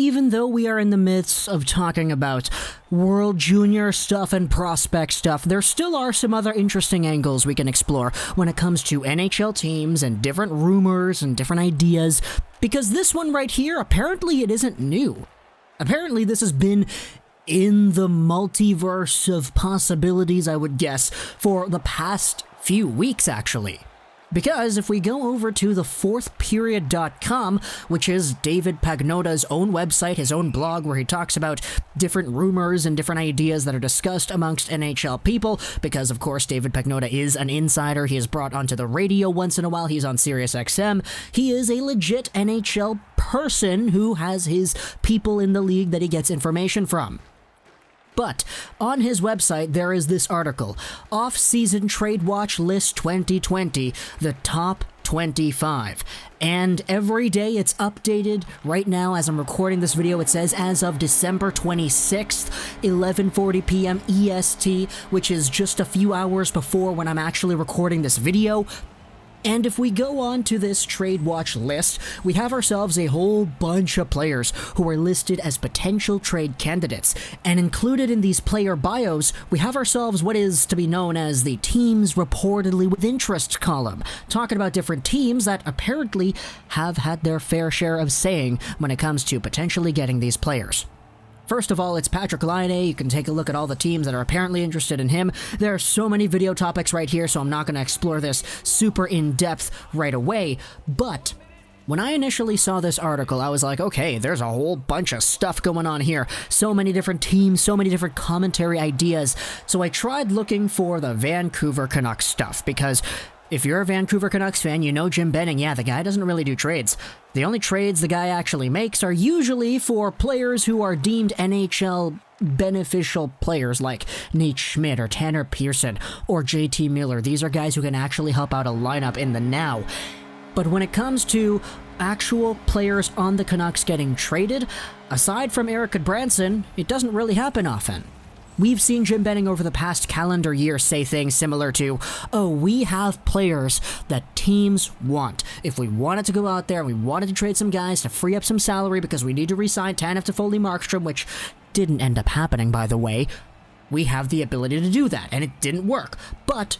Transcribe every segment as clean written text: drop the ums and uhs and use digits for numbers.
even though we are in the midst of talking about World Junior stuff and prospect stuff, there still are some other interesting angles we can explore when it comes to NHL teams and different rumors and different ideas, because this one right here, apparently it isn't new. Apparently this has been in the multiverse of possibilities, I would guess, for the past few weeks, actually. Because if we go over to the fourthperiod.com, which is David Pagnotta's own website, his own blog, where he talks about different rumors and different ideas that are discussed amongst NHL people, because of course David Pagnotta is an insider, he is brought onto the radio once in a while, he's on SiriusXM, he is a legit NHL person who has his people in the league that he gets information from. But on his website, there is this article, Off-Season Trade Watch List 2020, the top 25. And every day it's updated. Right now, as I'm recording this video, it says as of December 26th, 11:40 p.m. EST, which is just a few hours before when I'm actually recording this video. And if we go on to this Trade Watch list, we have ourselves a whole bunch of players who are listed as potential trade candidates. And included in these player bios, we have ourselves what is to be known as the teams reportedly with interest column, talking about different teams that apparently have had their fair share of saying when it comes to potentially getting these players. First of all, it's Patrick Laine. You can take a look at all the teams that are apparently interested in him. There are so many video topics right here, so I'm not going to explore this super in-depth right away. But when I initially saw this article, I was like, okay, there's a whole bunch of stuff going on here. So many different teams, so many different commentary ideas. So I tried looking for the Vancouver Canucks stuff, because if you're a Vancouver Canucks fan, you know Jim Benning, yeah, the guy doesn't really do trades. The only trades the guy actually makes are usually for players who are deemed NHL beneficial players like Nate Schmidt or Tanner Pearson or JT Miller. These are guys who can actually help out a lineup in the now. But when it comes to actual players on the Canucks getting traded, aside from Erik Goodbranson, it doesn't really happen often. We've seen Jim Benning over the past calendar year say things similar to, oh, we have players that teams want. If we wanted to go out there and we wanted to trade some guys to free up some salary because we need to re-sign Tanev to Foley Markstrom, which didn't end up happening, by the way, we have the ability to do that, and it didn't work. But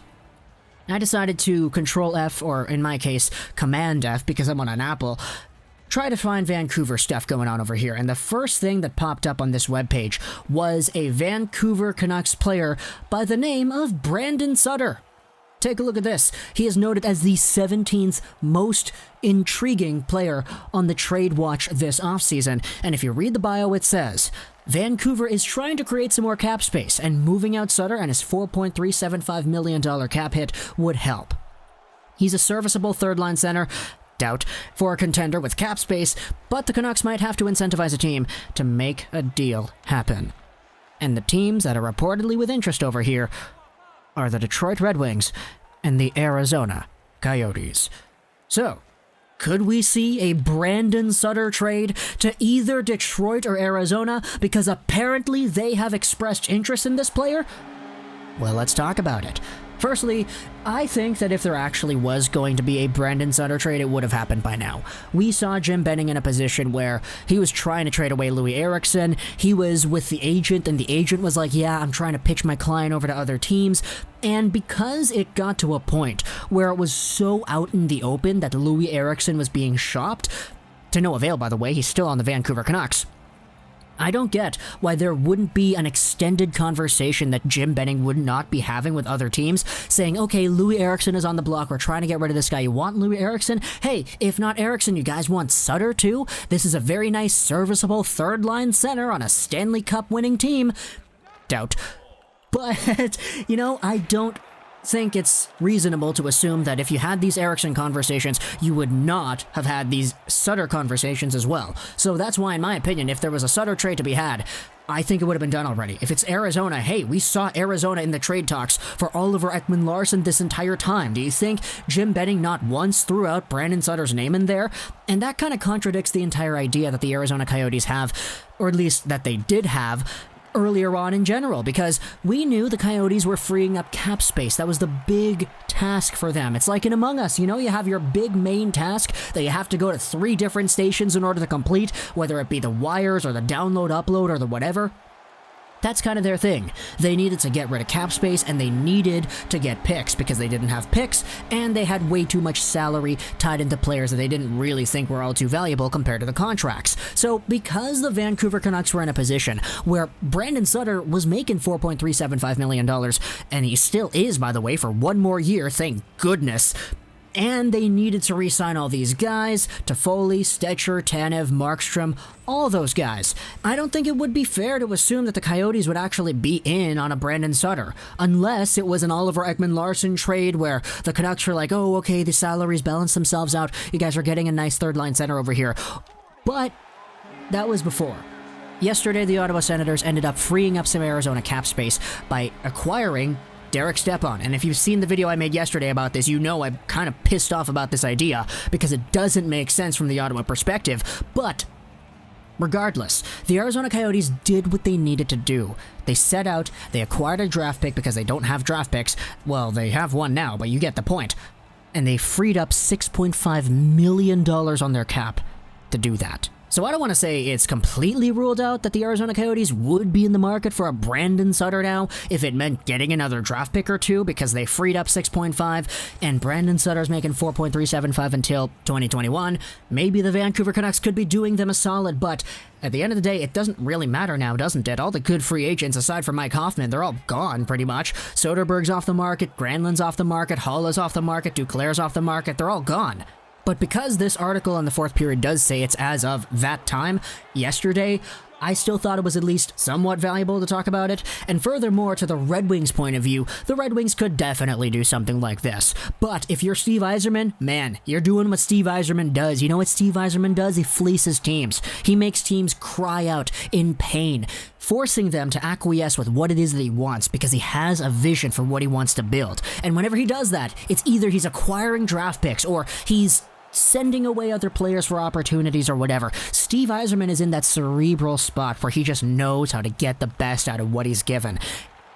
I decided to Control F, or in my case, Command F, because I'm on an Apple, try to find Vancouver stuff going on over here, and the first thing that popped up on this webpage was a Vancouver Canucks player by the name of Brandon Sutter. Take a look at this. He is noted as the 17th most intriguing player on the trade watch this offseason, and if you read the bio, it says, Vancouver is trying to create some more cap space, and moving out Sutter and his $4.375 million cap hit would help. He's a serviceable third-line center, doubt, for a contender with cap space, but the Canucks might have to incentivize a team to make a deal happen. And the teams that are reportedly with interest over here are the Detroit Red Wings and the Arizona Coyotes. So, could we see a Brandon Sutter trade to either Detroit or Arizona because apparently they have expressed interest in this player? Well, let's talk about it. Firstly, I think that if there actually was going to be a Brandon Sutter trade, it would have happened by now. We saw Jim Benning in a position where he was trying to trade away Louis Eriksson. He was with the agent, and the agent was like, yeah, I'm trying to pitch my client over to other teams. And because it got to a point where it was so out in the open that Louis Eriksson was being shopped, to no avail, by the way, he's still on the Vancouver Canucks, I don't get why there wouldn't be an extended conversation that Jim Benning would not be having with other teams, saying, okay, Louis Eriksson is on the block, we're trying to get rid of this guy, you want Louis Eriksson? Hey, if not Eriksson, you guys want Sutter too? This is a very nice, serviceable third-line center on a Stanley Cup winning team. Doubt. But, I don't think it's reasonable to assume that if you had these Eriksson conversations, you would not have had these Sutter conversations as well. So that's why, in my opinion, if there was a Sutter trade to be had, I think it would have been done already. If it's Arizona, hey, we saw Arizona in the trade talks for Oliver Ekman-Larsson this entire time. Do you think Jim Benning not once threw out Brandon Sutter's name in there? And that kind of contradicts the entire idea that the Arizona Coyotes have, or at least that they did have, earlier on in general, because we knew the Coyotes were freeing up cap space. That was the big task for them. It's like in Among Us, you know, you have your big main task that you have to go to 3 different stations in order to complete, whether it be the wires or the download, upload, or the whatever. That's kind of their thing. They needed to get rid of cap space, and they needed to get picks because they didn't have picks, and they had way too much salary tied into players that they didn't really think were all too valuable compared to the contracts. So because the Vancouver Canucks were in a position where Brandon Sutter was making $4.375 million, and he still is, by the way, for 1 more year, thank goodness, and they needed to re-sign all these guys, Toffoli, Stetcher, Tanev, Markstrom, all those guys. I don't think it would be fair to assume that the Coyotes would actually be in on a Brandon Sutter, unless it was an Oliver Ekman-Larsson trade where the Canucks were like, oh, okay, the salaries balance themselves out, you guys are getting a nice third-line center over here. But that was before. Yesterday, the Ottawa Senators ended up freeing up some Arizona cap space by acquiring Derek Stepan. And if you've seen the video I made yesterday about this, you know I'm kind of pissed off about this idea because it doesn't make sense from the Ottawa perspective. But regardless, the Arizona Coyotes did what they needed to do. They set out, they acquired a draft pick because they don't have draft picks. Well, they have one now, but you get the point. And they freed up $6.5 million on their cap to do that. So I don't want to say it's completely ruled out that the Arizona Coyotes would be in the market for a Brandon Sutter now if it meant getting another draft pick or two because they freed up 6.5 and Brandon Sutter's making 4.375 until 2021. Maybe the Vancouver Canucks could be doing them a solid, but at the end of the day, it doesn't really matter now, doesn't it? All the good free agents, aside from Mike Hoffman, they're all gone pretty much. Soderberg's off the market, Granlund's off the market, Hall is off the market, Duclair's off the market, they're all gone. But because this article in the 4th period does say it's as of that time, yesterday, I still thought it was at least somewhat valuable to talk about it. And furthermore, to the Red Wings' point of view, the Red Wings could definitely do something like this. But if you're Steve Yzerman, man, you're doing what Steve Yzerman does. You know what Steve Yzerman does? He fleeces teams. He makes teams cry out in pain, forcing them to acquiesce with what it is that he wants because he has a vision for what he wants to build. And whenever he does that, it's either he's acquiring draft picks or he's sending away other players for opportunities or whatever. Steve Yzerman is in that cerebral spot where he just knows how to get the best out of what he's given.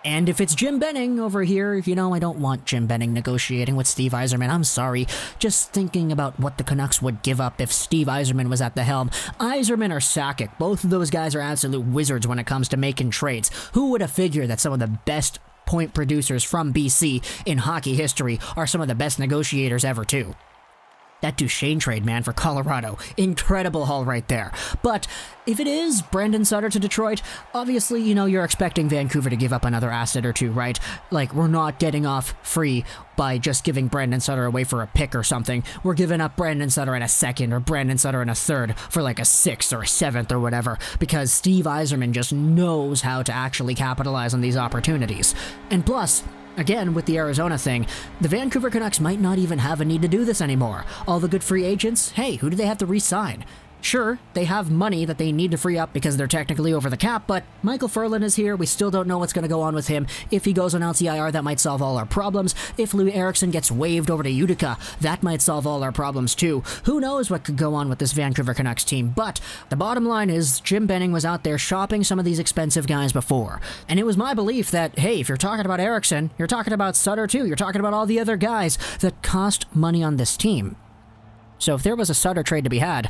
And if it's Jim Benning over here, you know, I don't want Jim Benning negotiating with Steve Yzerman. I'm sorry. Just thinking about what the Canucks would give up if Steve Yzerman was at the helm. Yzerman or Sakic, both of those guys are absolute wizards when it comes to making trades. Who would have figured that some of the best point producers from BC in hockey history are some of the best negotiators ever too? That Duchesne trade, man, for Colorado. Incredible haul right there. But if it is Brandon Sutter to Detroit, obviously, you know, you're expecting Vancouver to give up another asset or two, right? Like, we're not getting off free by just giving Brandon Sutter away for a pick or something. We're giving up Brandon Sutter in a second or Brandon Sutter in a third for like a 6th or a 7th or whatever, because Steve Yzerman just knows how to actually capitalize on these opportunities. And plus, again, with the Arizona thing, the Vancouver Canucks might not even have a need to do this anymore. All the good free agents, hey, who do they have to re-sign? Sure, they have money that they need to free up because they're technically over the cap, but Michael Furlan is here. We still don't know what's going to go on with him. If he goes on LTIR, that might solve all our problems. If Louis Eriksson gets waived over to Utica, that might solve all our problems too. Who knows what could go on with this Vancouver Canucks team, but the bottom line is Jim Benning was out there shopping some of these expensive guys before. And it was my belief that, hey, if you're talking about Eriksson, you're talking about Sutter too. You're talking about all the other guys that cost money on this team. So if there was a Sutter trade to be had,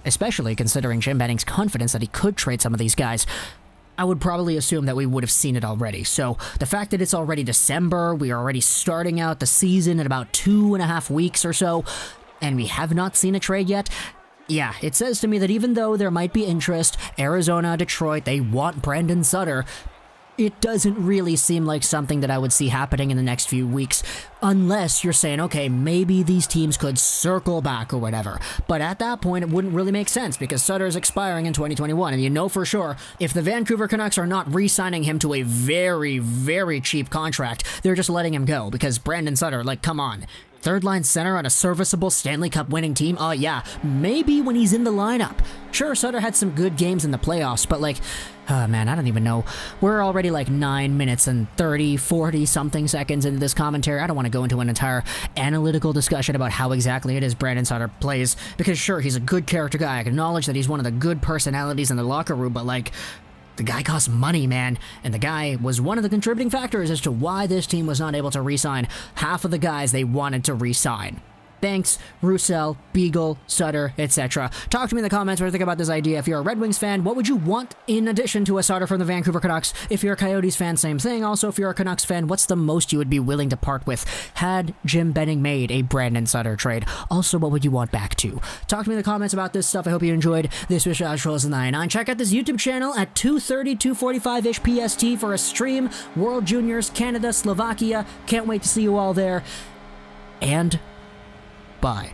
especially considering Jim Benning's confidence that he could trade some of these guys, I would probably assume that we would have seen it already. So the fact that it's already December, we are already starting out the season in about 2.5 weeks or so, and we have not seen a trade yet, yeah, it says to me that even though there might be interest, Arizona, Detroit, they want Brandon Sutter, it doesn't really seem like something that I would see happening in the next few weeks, unless you're saying, okay, maybe these teams could circle back or whatever. But at that point, it wouldn't really make sense because Sutter is expiring in 2021, and you know for sure, if the Vancouver Canucks are not re-signing him to a very, very cheap contract, they're just letting him go because Brandon Sutter, like, come on. Third-line center on a serviceable Stanley Cup winning team? Oh, yeah, maybe when he's in the lineup. Sure, Sutter had some good games in the playoffs, but like, oh man, I don't even know. We're already like 9 minutes and 30, 40 something seconds into this commentary. I don't want to go into an entire analytical discussion about how exactly it is Brandon Sutter plays, because sure, he's a good character guy. I acknowledge that he's one of the good personalities in the locker room, but like, The guy costs money, man, and the guy was one of the contributing factors as to why this team was not able to re-sign half of the guys they wanted to re-sign. Thanks, Roussel, Beagle, Sutter, etc. Talk to me in the comments what you think about this idea. If you're a Red Wings fan, what would you want in addition to a starter from the Vancouver Canucks? If you're a Coyotes fan, same thing. Also, if you're a Canucks fan, what's the most you would be willing to part with had Jim Benning made a Brandon Sutter trade? Also, what would you want back to? Talk to me in the comments about this stuff. I hope you enjoyed. This was Josh Rolls 99. Check out this YouTube channel at 2:30, 2:45-ish PST for a stream. World Juniors, Canada, Slovakia. Can't wait to see you all there. And bye.